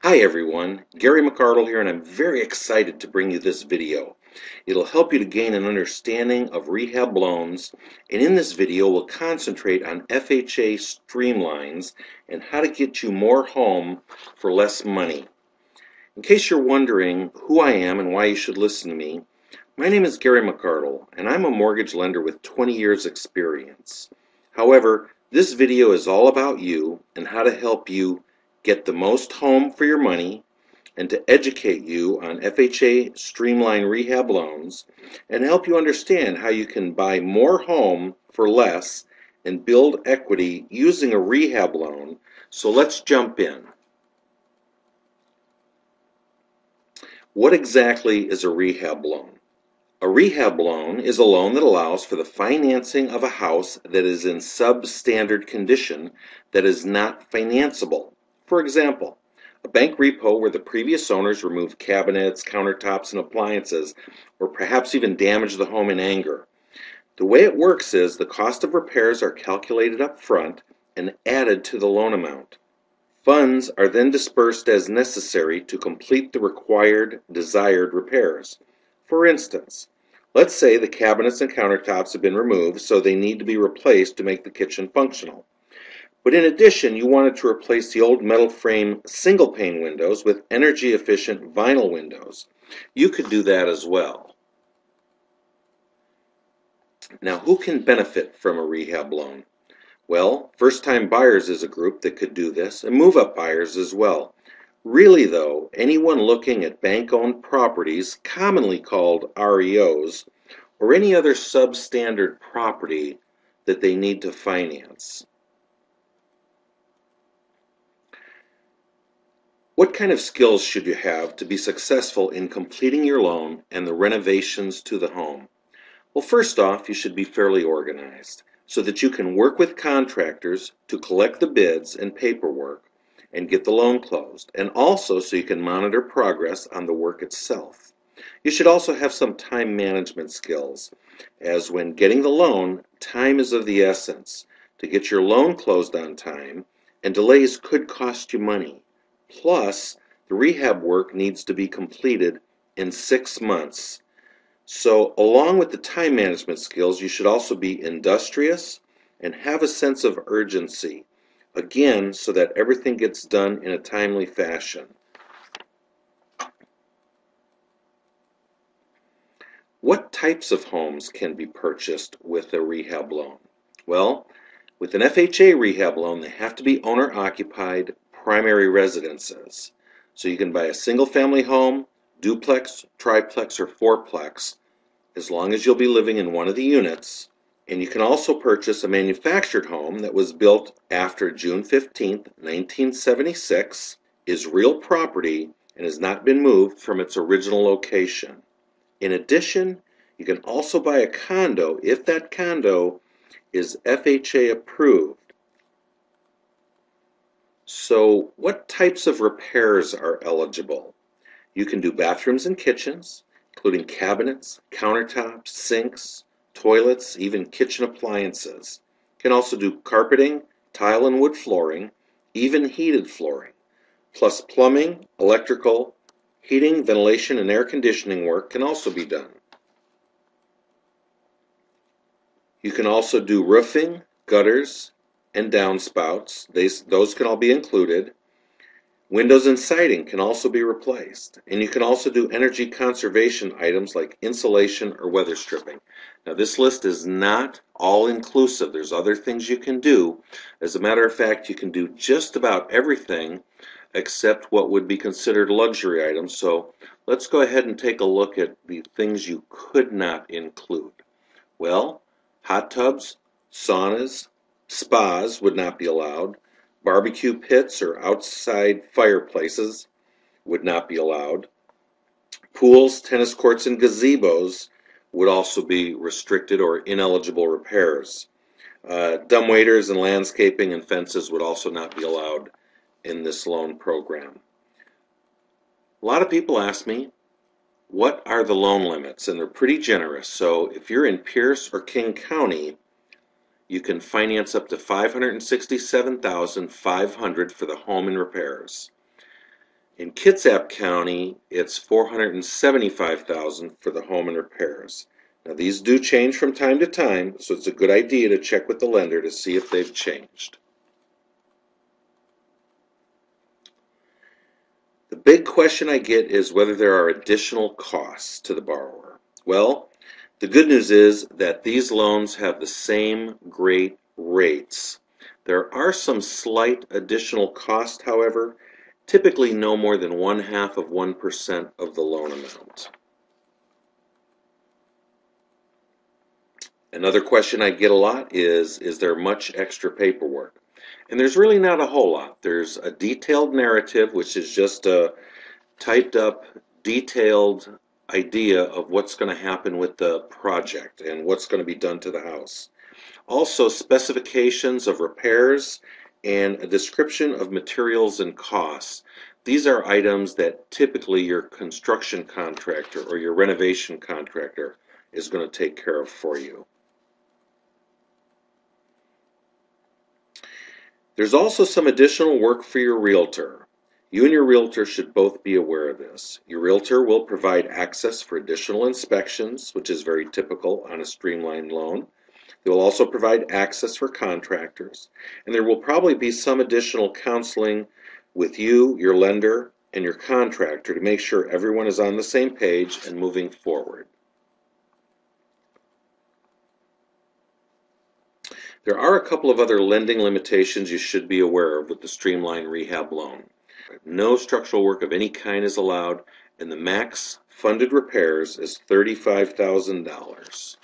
Hi everyone, Gary McArdle here, and I'm very excited to bring you this video. It'll help you to gain an understanding of rehab loans, and in this video we'll concentrate on FHA streamlines and how to get you more home for less money. In case you're wondering who I am and why you should listen to me, my name is Gary McArdle, and I'm a mortgage lender with 20 years experience. However, this video is all about you and how to help you get the most home for your money, and to educate you on FHA Streamline Rehab Loans, and help you understand how you can buy more home for less and build equity using a rehab loan. So let's jump in. What exactly is a rehab loan? A rehab loan is a loan that allows for the financing of a house that is in substandard condition that is not financeable. For example, a bank repo where the previous owners removed cabinets, countertops, and appliances, or perhaps even damaged the home in anger. The way it works is the cost of repairs are calculated up front and added to the loan amount. Funds are then dispersed as necessary to complete the required, desired repairs. For instance, let's say the cabinets and countertops have been removed, so they need to be replaced to make the kitchen functional. But in addition, you wanted to replace the old metal frame single pane windows with energy efficient vinyl windows. You could do that as well. Now, who can benefit from a rehab loan? Well, first-time buyers is a group that could do this, and move-up buyers as well. Really though, anyone looking at bank-owned properties, commonly called REOs, or any other substandard property that they need to finance. What kind of skills should you have to be successful in completing your loan and the renovations to the home? Well, first off, you should be fairly organized so that you can work with contractors to collect the bids and paperwork and get the loan closed, and also so you can monitor progress on the work itself. You should also have some time management skills, as when getting the loan, time is of the essence. To get your loan closed on time, and delays could cost you money. Plus, the rehab work needs to be completed in 6 months. So, along with the time management skills, you should also be industrious and have a sense of urgency. Again, so that everything gets done in a timely fashion. What types of homes can be purchased with a rehab loan? Well, with an FHA rehab loan, they have to be owner-occupied primary residences. So you can buy a single-family home, duplex, triplex, or fourplex, as long as you'll be living in one of the units. And you can also purchase a manufactured home that was built after June 15, 1976, is real property, and has not been moved from its original location. In addition, you can also buy a condo if that condo is FHA approved. So, what types of repairs are eligible? You can do bathrooms and kitchens, including cabinets, countertops, sinks, toilets, even kitchen appliances. You can also do carpeting, tile and wood flooring, even heated flooring. Plus plumbing, electrical, heating, ventilation, and air conditioning work can also be done. You can also do roofing, gutters, and downspouts. Those can all be included. Windows and siding can also be replaced. And you can also do energy conservation items like insulation or weather stripping. Now, this list is not all inclusive. There's other things you can do. As a matter of fact, you can do just about everything except what would be considered luxury items. So let's go ahead and take a look at the things you could not include. Well, hot tubs, saunas, spas would not be allowed. Barbecue pits or outside fireplaces would not be allowed. Pools, tennis courts, and gazebos would also be restricted or ineligible repairs. Dumbwaiters and landscaping and fences would also not be allowed in this loan program. A lot of people ask me, what are the loan limits? And they're pretty generous. So if you're in Pierce or King County, you can finance up to $567,500 for the home and repairs. In Kitsap County, it's $475,000 for the home and repairs. Now these do change from time to time, so it's a good idea to check with the lender to see if they've changed. The big question I get is whether there are additional costs to the borrower. Well, the good news is that these loans have the same great rates. There are some slight additional costs, however, typically no more than 0.5% of the loan amount. Another question I get a lot is there much extra paperwork? And there's really not a whole lot. There's a detailed narrative, which is just a typed up, detailed idea of what's going to happen with the project and what's going to be done to the house. Also, specifications of repairs and a description of materials and costs. These are items that typically your construction contractor or your renovation contractor is going to take care of for you. There's also some additional work for your realtor. You and your realtor should both be aware of this. Your realtor will provide access for additional inspections, which is very typical on a streamlined loan. They will also provide access for contractors, and there will probably be some additional counseling with you, your lender, and your contractor to make sure everyone is on the same page and moving forward. There are a couple of other lending limitations you should be aware of with the Streamlined Rehab loan. No structural work of any kind is allowed, and the max funded repairs is $35,000.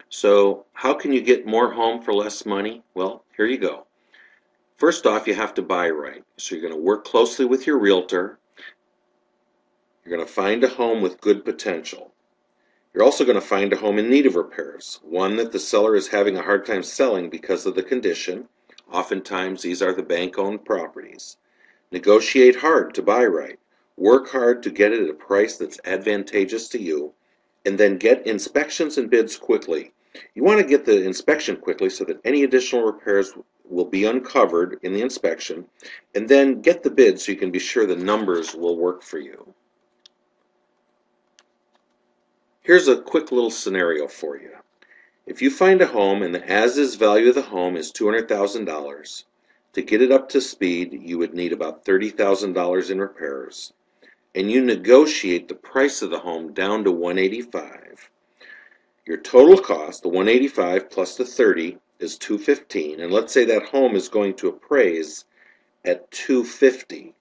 So how can you get more home for less money? Well, here you go. First off, you have to buy right. So you're going to work closely with your realtor. You're going to find a home with good potential. You're also going to find a home in need of repairs, one that the seller is having a hard time selling because of the condition. Oftentimes, these are the bank-owned properties. Negotiate hard to buy right. Work hard to get it at a price that's advantageous to you, and then get inspections and bids quickly. You want to get the inspection quickly so that any additional repairs will be uncovered in the inspection, and then get the bid so you can be sure the numbers will work for you. Here's a quick little scenario for you. If you find a home and the as-is value of the home is $200,000, to get it up to speed, you would need about $30,000 in repairs, and you negotiate the price of the home down to $185,000. Your total cost, the $185,000 plus the $30,000, is $215,000, and let's say that home is going to appraise at $250,000.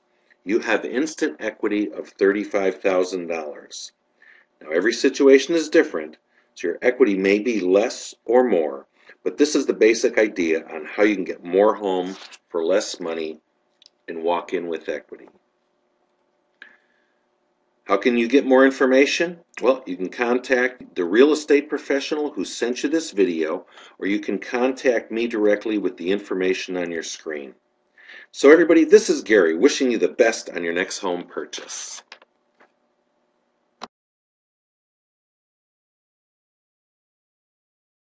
You have instant equity of $35,000. Now, every situation is different, so your equity may be less or more, but this is the basic idea on how you can get more home for less money and walk in with equity. How can you get more information? Well, you can contact the real estate professional who sent you this video, or you can contact me directly with the information on your screen. So everybody, this is Gary wishing you the best on your next home purchase.